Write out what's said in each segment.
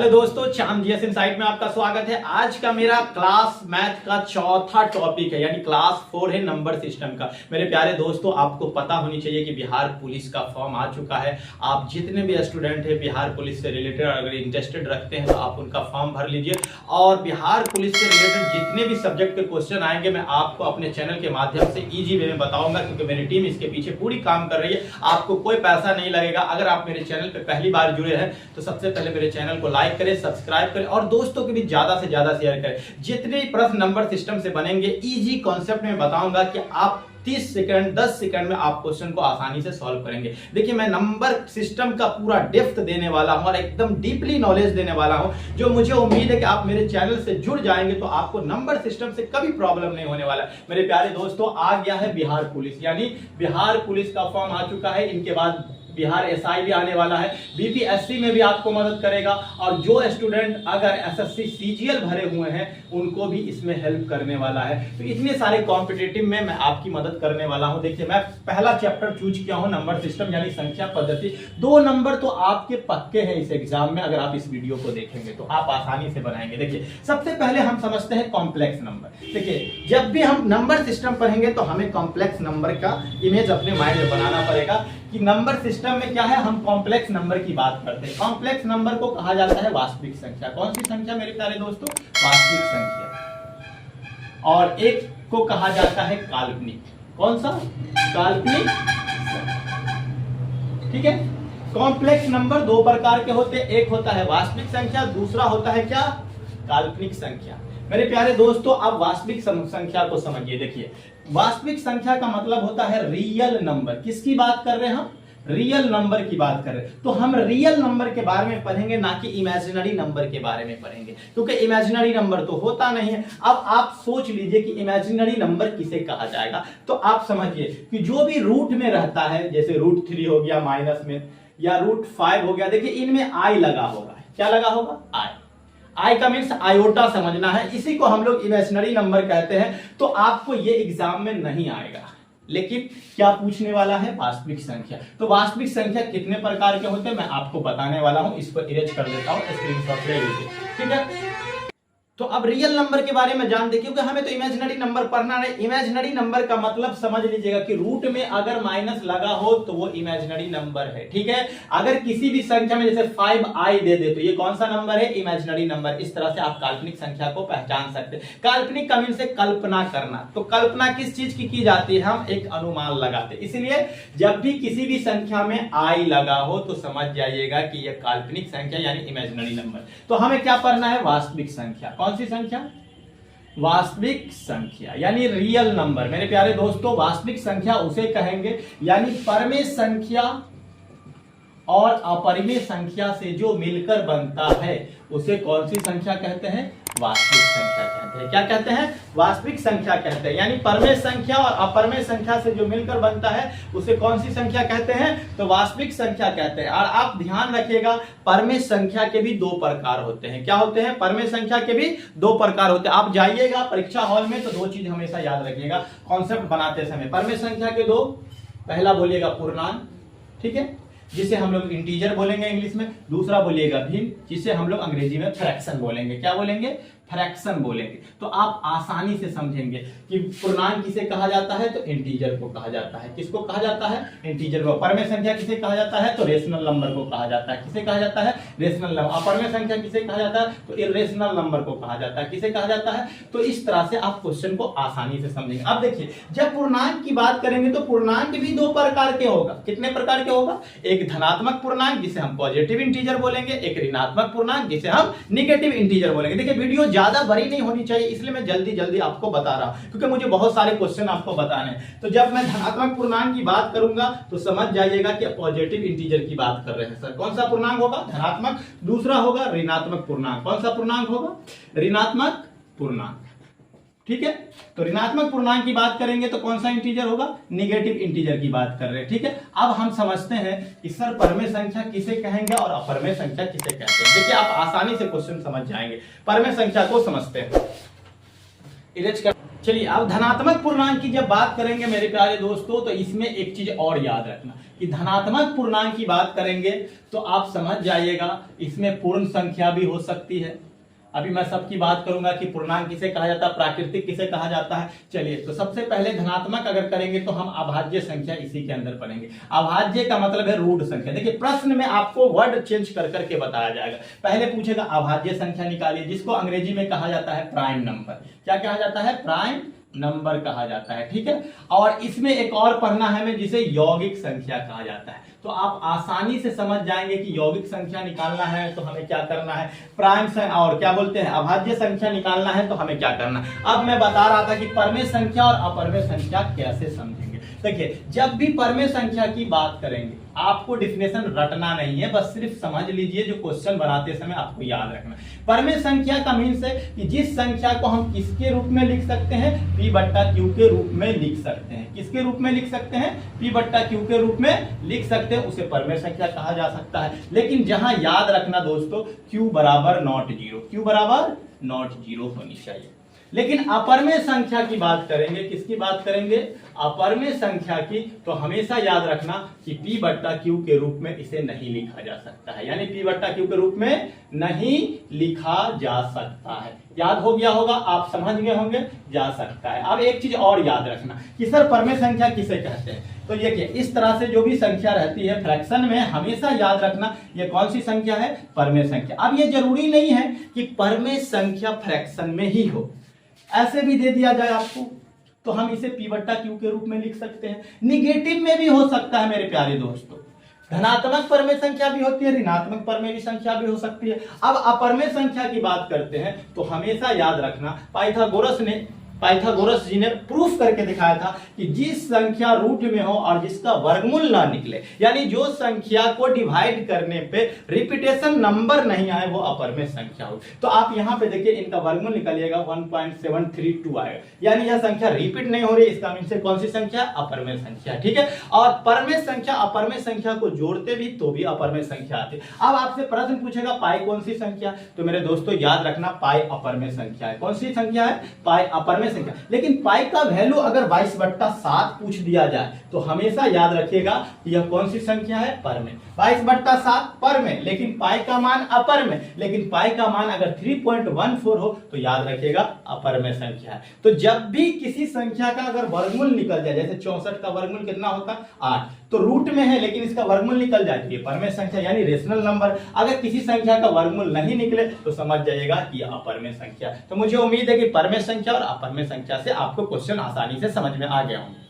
Hello दोस्तों, चाम GS insight में आपका स्वागत है। आज का मेरा क्लास मैथ का चौथा टॉपिक है, यानी क्लास 4 है नंबर सिस्टम का। मेरे प्यारे दोस्तों, आपको पता होनी चाहिए कि बिहार पुलिस का फॉर्म आ चुका है। आप जितने भी स्टूडेंट हैं बिहार पुलिस से रिलेटेड अगर इंटरेस्टेड रखते हैं तो आप उनका फॉर्म भर लीजिए। और बिहार पुलिस से रिलेटेड जितने भी सब्जेक्ट के क्वेश्चन आएंगे मैं आपको अपने चैनल के माध्यम से ईजी वे में बताऊंगा, क्योंकि मेरी टीम इसके पीछे पूरी काम कर रही है। आपको कोई पैसा नहीं लगेगा। अगर आप मेरे चैनल पर पहली बार जुड़े हैं तो सबसे पहले मेरे चैनल को लाइक करें, सब्सक्राइब करें और दोस्तों के भी ज्यादा से ज्यादा शेयर करें। जितने प्रश्न नंबर सिस्टम से बनेंगे इजी कॉन्सेप्ट में बताऊंगा कि आप 30 सेकंड 10 सेकंड में आप क्वेश्चन को आसानी से सॉल्व करेंगे। देखिए, मैं नंबर सिस्टम का पूरा डेप्थ देने वाला हूं और एकदम डीपली नॉलेज देने वाला हूं, जो मुझे उम्मीद है कि आप मेरे चैनल से जुड़ जाएंगे तो आपको नंबर सिस्टम से कभी प्रॉब्लम नहीं होने वाला। मेरे प्यारे दोस्तों, आ गया है बिहार पुलिस, यानी बिहार पुलिस का फॉर्म आ चुका है। इनके बाद बिहार एसआई भी आने वाला है, बीपीएससी में भी आपको मदद करेगा। और जो स्टूडेंट अगर एसएससी सीजीएल भरे हुए हैं उनको भी इसमें हेल्प करने वाला है। तो इतने सारे कॉम्पिटिटिव में मैं आपकी मदद करने वाला हूं। देखिए, मैं पहला चैप्टर चूज किया हूं नंबर सिस्टम यानी संख्या पद्धति। 2 नंबर तो आपके पक्के हैं इस एग्जाम में। अगर आप इस वीडियो को देखेंगे तो आप आसानी से बनाएंगे। देखिए, सबसे पहले हम समझते हैं कॉम्प्लेक्स नंबर। देखिए, जब भी हम नंबर सिस्टम पढ़ेंगे तो हमें कॉम्प्लेक्स नंबर का इमेज अपने माइंड में बनाना पड़ेगा कि नंबर सिस्टम में क्या है। हम कॉम्प्लेक्स नंबर की बात करते हैं। कॉम्प्लेक्स नंबर को कहा जाता है वास्तविक संख्या। कौन सी संख्या मेरे प्यारे दोस्तों? वास्तविक संख्या। और एक को कहा जाता है काल्पनिक। कौन सा? काल्पनिक। ठीक है। कॉम्प्लेक्स नंबर 2 प्रकार के होते हैं। एक होता है वास्तविक संख्या, दूसरा होता है क्या? काल्पनिक संख्या। मेरे प्यारे दोस्तों, अब वास्तविक संख्या को समझिए। देखिए, वास्तविक संख्या का मतलब होता है रियल नंबर। किसकी बात कर रहे हैं हम? रियल नंबर की बात कर रहे हैं। तो हम रियल नंबर के बारे में पढ़ेंगे, ना कि इमेजिनरी नंबर के बारे में पढ़ेंगे, क्योंकि इमेजिनरी नंबर तो होता नहीं है। अब आप सोच लीजिए कि इमेजिनरी नंबर किसे कहा जाएगा। तो आप समझिए कि जो भी रूट में रहता है, जैसे √3 हो गया माइनस में, या √5 हो गया। देखिए, इनमें आई लगा होगा। क्या लगा होगा? आई का मीन्स आयोटा समझना है। इसी को हम लोग इमेजिनरी नंबर कहते हैं। तो आपको ये एग्जाम में नहीं आएगा, लेकिन क्या पूछने वाला है? वास्तविक संख्या। तो वास्तविक संख्या कितने प्रकार के होते हैं मैं आपको बताने वाला हूं। इस पर इरेज कर देता हूं, स्क्रीनशॉट ले लीजिए। ठीक है। तो अब रियल नंबर के बारे में जान देखिए, क्योंकि हमें तो इमेजिनरी नंबर पढ़ना है। इमेजिनरी नंबर का मतलब समझ लीजिएगा कि रूट में अगर माइनस लगा हो तो वो इमेजिनरी नंबर है। ठीक है। अगर किसी भी संख्या में जैसे 5i दे दे तो ये कौन सा नंबर है? Imaginary number. इस तरह से आप काल्पनिक संख्या को पहचान सकते हैं। काल्पनिक का मीन्स है कल्पना करना। तो कल्पना किस चीज की जाती है? हम एक अनुमान लगाते हैं। इसलिए जब भी किसी भी संख्या में i लगा हो तो समझ जाइएगा कि यह काल्पनिक संख्या यानी इमेजिनरी नंबर। तो हमें क्या पढ़ना है? वास्तविक संख्या। कौन सी संख्या? वास्तविक संख्या यानी रियल नंबर। मेरे प्यारे दोस्तों, वास्तविक संख्या उसे कहेंगे यानी परमेय संख्या और अपरिमेय संख्या से जो मिलकर बनता है उसे कौन सी संख्या कहते हैं? वास्तविक संख्या कहते हैं। क्या कहते हैं? वास्तविक संख्या कहते हैं। यानी परमेय संख्या और अपरमेय संख्या से जो मिलकर बनता है उसे कौन सी संख्या कहते हैं? तो वास्तविक संख्या कहते हैं। और आप ध्यान रखिएगा, परमेय संख्या के भी 2 प्रकार होते हैं। क्या होते हैं? परमेय संख्या के भी 2 प्रकार होते हैं। आप जाइएगा परीक्षा हॉल में तो 2 चीज हमेशा याद रखिएगा कॉन्सेप्ट बनाते समय। परमेय संख्या के 2, पहला बोलिएगा पूर्णांक, ठीक है, जिसे हम लोग इंटीजर बोलेंगे इंग्लिश में। दूसरा बोलिएगा भिन्न, जिसे हम लोग अंग्रेजी में फ्रैक्शन बोलेंगे। क्या बोलेंगे? फ्रैक्शन बोलेंगे। तो आप आसानी से समझेंगे कि पूर्णांक किसे कहा जाता है? तो इंटीजर को कहा जाता है। किसको कहा जाता है? इंटीजर को। परमेय संख्या किसे कहा जाता है? तो रेशनल नंबर को कहा जाता है। किसे कहा जाता है? Rational number. अपरमेय संख्या किसे कहा जाता है? तो इर्रेशनल नंबर को कहा जाता है। किसे कहा जाता है? तो इस तरह से आप क्वेश्चन को आसानी से समझेंगे। अब देखिए, जब पूर्णांक की बात करेंगे तो पूर्णांक भी 2 प्रकार के होगा। कितने प्रकार के होगा? एक धनात्मक पूर्णांक जिसे हम पॉजिटिव इंटीजर बोलेंगे, एक ऋणात्मक पूर्णांक जिसे हम निगेटिव इंटीजर बोलेंगे। देखिए, वीडियो ज्यादा बड़ी नहीं होनी चाहिए, इसलिए मैं जल्दी जल्दी आपको बता रहा हूं, क्योंकि मुझे बहुत सारे क्वेश्चन आपको बताने हैं। तो जब मैं धनात्मक पूर्णांक की बात करूंगा तो समझ जाइएगा कि पॉजिटिव इंटीजर की बात कर रहे हैं सर। कौन सा पूर्णांक होगा? धनात्मक। दूसरा होगा ऋणात्मक पूर्णांक। कौन सा पूर्णांक होगा? ऋणात्मक पूर्णांक। ठीक है। तो ऋणात्मक पूर्णांक की बात करेंगे तो कौन सा इंटीजर होगा? निगेटिव इंटीजर की बात कर रहे हैं। ठीक है। अब हम समझते हैं कि सर परमेय संख्या किसे कहेंगे और अपरमेय संख्या किसे कहते हैं। देखिए, आप आसानी से क्वेश्चन समझ जाएंगे। परमेय संख्या को समझते हैं। इरेज कर चलिए अब धनात्मक पूर्णांक की जब बात करेंगे मेरे प्यारे दोस्तों, तो इसमें एक चीज और याद रखना कि धनात्मक पूर्णांक की बात करेंगे तो आप समझ जाइएगा इसमें पूर्ण संख्या भी हो सकती है। अभी मैं सबकी बात करूंगा कि पूर्णांक किसे कहा जाता है, प्राकृतिक किसे कहा जाता है। चलिए तो सबसे पहले धनात्मक अगर करेंगे तो हम अभाज्य संख्या इसी के अंदर पढ़ेंगे। अभाज्य का मतलब है रूट संख्या। देखिए प्रश्न में आपको वर्ड चेंज कर करके बताया जाएगा। पहले पूछेगा अभाज्य संख्या निकालिए, जिसको अंग्रेजी में कहा जाता है प्राइम नंबर। क्या कहा जाता है? प्राइम नंबर कहा जाता है, ठीक है। और इसमें एक और पढ़ना है हमें, जिसे यौगिक संख्या कहा जाता है। तो आप आसानी से समझ जाएंगे कि यौगिक संख्या निकालना है तो हमें क्या करना है, प्राइम संख्या और क्या बोलते हैं अभाज्य संख्या निकालना है तो हमें क्या करना है। अब मैं बता रहा था कि परमेय संख्या और अपरमेय संख्या कैसे समझेंगे। देखिए जब भी परमेय संख्या की बात करेंगे आपको डिफिनेशन रटना नहीं है, बस सिर्फ समझ लीजिए, जो क्वेश्चन बनाते समय आपको याद रखना। परमेय संख्या का मीन्स है कि जिस संख्या को हम किसके रूप में लिख सकते हैं, P बट्टा Q के रूप में लिख सकते हैं। किसके रूप में लिख सकते हैं? P बट्टा Q के रूप में लिख सकते हैं, उसे परमेय संख्या कहा जा सकता है। लेकिन जहां याद रखना दोस्तों, Q बराबर नॉट जीरो, Q बराबर नॉट जीरो होनी चाहिए। लेकिन अपरमेय संख्या की बात करेंगे, किसकी बात करेंगे? अपरमेय संख्या की, तो हमेशा याद रखना कि P बट्टा Q के रूप में इसे नहीं लिखा जा सकता है, यानी P बट्टा Q के रूप में नहीं लिखा जा सकता है। याद हो गया होगा, आप समझ गए होंगे, जा सकता है। अब एक चीज और याद रखना कि सर परमेय संख्या किसे कहते हैं, तो ये इस तरह से जो भी संख्या रहती है फ्रैक्शन में, हमेशा याद रखना ये कौन सी संख्या है, परमेय संख्या। अब ये जरूरी नहीं है कि परमेय संख्या फ्रैक्शन में ही हो, ऐसे भी दे दिया जाए आपको तो हम इसे P बट्टा Q के रूप में लिख सकते हैं। निगेटिव में भी हो सकता है मेरे प्यारे दोस्तों, धनात्मक परमेय संख्या भी होती है, ऋणात्मक परमेय संख्या भी हो सकती है। अब अपरमेय संख्या की बात करते हैं तो हमेशा याद रखना पाइथागोरस जी ने प्रूफ करके दिखाया था कि जिस संख्या रूट में हो और जिसका वर्गमूल ना निकले, यानी जो संख्या को डिवाइड करने पे रिपीटेशन नंबर नहीं आए, वो अपरमेय संख्या हो। तो आप यहाँ पे देखिए इनका वर्गमूल निकालिएगा 1.732 आएगा, यानी यह संख्या रिपीट नहीं हो रही, इसका मीन से कौन सी संख्या? अपरमेय संख्या, ठीक है। और परमेय संख्या अपरमेय संख्या को जोड़ते भी तो भी अपरमेय संख्या आती है। अब आपसे प्रश्न पूछेगा पाई कौन सी संख्या, तो मेरे दोस्तों याद रखना पाई अपरमेय संख्या है। कौन सी संख्या है? पाई अपरमेय संख्या। लेकिन पाई का वैल्यू अगर 22/7 पूछ दिया जाए तो हमेशा याद रखिएगा यह कौन सी संख्या है? परमेय। 22/7 परमेय, लेकिन पाई का मान अपरमेय। लेकिन पाई का मान अगर 3.14 हो तो याद रखिएगा अपरमेय संख्या है। तो जब भी किसी संख्या का अगर वर्गमूल निकल जाए, जैसे 64 का वर्गमूल कितना होता है? 8, तो रूट में है लेकिन इसका वर्गमूल निकल जाए तो ये परमेय संख्या यानी रेशनल नंबर। अगर किसी संख्या का वर्गमूल नहीं निकले तो समझ जाइएगा कि यह अपरमेय संख्या। तो मुझे उम्मीद है कि परमेय संख्या और अपरमेय संख्या से आपको क्वेश्चन आसानी से समझ में आ गया होंगे।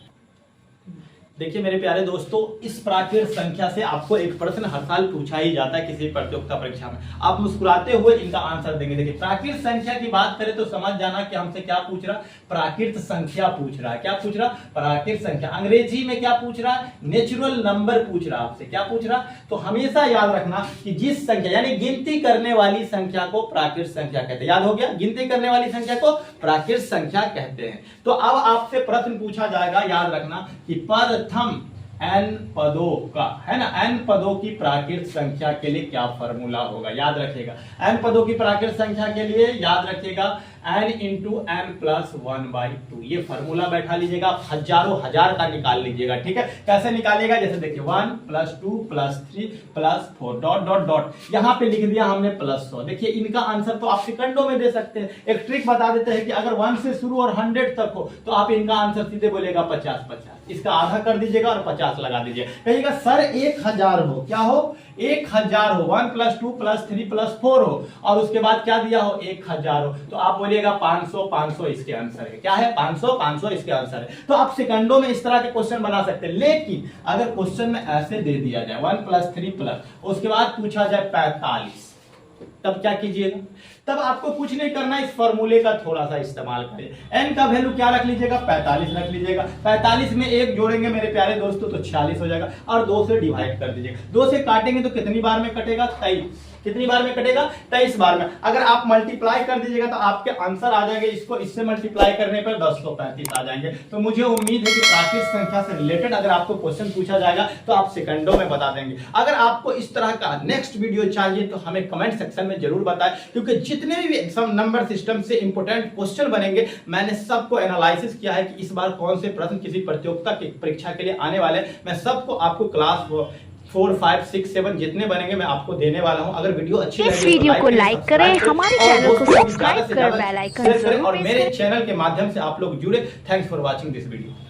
देखिए मेरे प्यारे दोस्तों, इस प्राकृत संख्या से आपको एक प्रश्न हर साल पूछा ही जाता है किसी प्रतियोगिता परीक्षा में। आप मुस्कुराते हुए इनका आंसर देंगे। देखिए प्राकृत संख्या की बात करें तो समझ जाना कि हमसे क्या पूछ रहा, प्राकृत संख्या पूछ रहा है। क्या पूछ रहा? प्राकृत संख्या। अंग्रेजी में क्या पूछ रहा? नेचुरल नंबर पूछ रहा आपसे। क्या पूछ रहा? तो हमेशा याद रखना कि जिस संख्या यानी गिनती करने वाली संख्या को प्राकृत संख्या कहते हैं। याद हो गया, गिनती करने वाली संख्या को प्राकृत संख्या कहते हैं। तो अब आपसे प्रश्न पूछा जाएगा, याद रखना कि प्रथम n पदों का, है ना, n पदों की प्राकृत संख्या के लिए क्या फॉर्मूला होगा? याद रखिएगा n पदों की प्राकृत संख्या के लिए याद रखिएगा n × n + 1/2। ये फॉर्मूला बैठा लीजिएगा, आप हजारों हजार का निकाल लीजिएगा, ठीक है। कैसे निकालेगा? जैसे देखिए 1 + 2 + 3 + 4 डॉट डॉट डॉट, यहाँ पे लिख दिया हमने +100। देखिए इनका आंसर तो आप सेकंडों में दे सकते हैं। एक ट्रिक बता देते हैं कि अगर 1 से शुरू और 100 तक हो तो आप इनका आंसर सीधे बोलेगा 50-50, इसका आधा कर दीजिएगा और 50 लगा दीजिए। कहिएगा सर 1000 हो, क्या हो? 1000 हो, 1 + 2 + 3 + 4 हो और उसके बाद क्या दिया हो? 1000 हो, तो आप बोलिएगा 500 इसके आंसर है। क्या है? 500 इसके आंसर है। तो आप सेकंडों में इस तरह के क्वेश्चन बना सकते हैं। लेकिन अगर क्वेश्चन में ऐसे दे दिया जाए 1 + 3 उसके बाद पूछा जाए 45, तब क्या कीजिएगा? तब आपको कुछ नहीं करना, इस फॉर्मूले का थोड़ा सा इस्तेमाल करिए। n का वैल्यू क्या रख लीजिएगा? 45 रख लीजिएगा। 45 में 1 जोड़ेंगे मेरे प्यारे दोस्तों तो 46 हो जाएगा और 2 से डिवाइड कर दीजिएगा। 2 से काटेंगे तो कितनी बार में कटेगा? 23। कितनी बार में कटेगा? 23 बार में। अगर आप मल्टीप्लाई कर दीजिएगा तो आपके आंसर आ जाएंगे, इसको इससे मल्टीप्लाई करने पर 1035 आ जाएंगे। तो मुझे उम्मीद है कि प्राकृत संख्या से रिलेटेड अगर आपको क्वेश्चन पूछा जाएगा तो आप सेकंडों में बता देंगे। अगर आपको इस तरह का नेक्स्ट वीडियो चाहिए तो हमें कमेंट सेक्शन में में जरूर बताएं, क्योंकि जितने भी एग्जाम नंबर सिस्टम से इंपोर्टेंट क्वेश्चन बनेंगे मैंने सबको एनालिसिस किया है कि इस बार कौन से प्रश्न किसी प्रतियोगिता की परीक्षा के लिए आने वाले, मैं सबको आपको क्लास 4, 5, 6, 7 जितने बनेंगे मैं आपको देने वाला हूं। अगर वीडियो अच्छी लगे इस वीडियो को लाइक करें, हमारे चैनल को सब्सक्राइब कर बेल आइकन और मेरे चैनल के माध्यम से आप लोग जुड़े। Thanks for watching this video.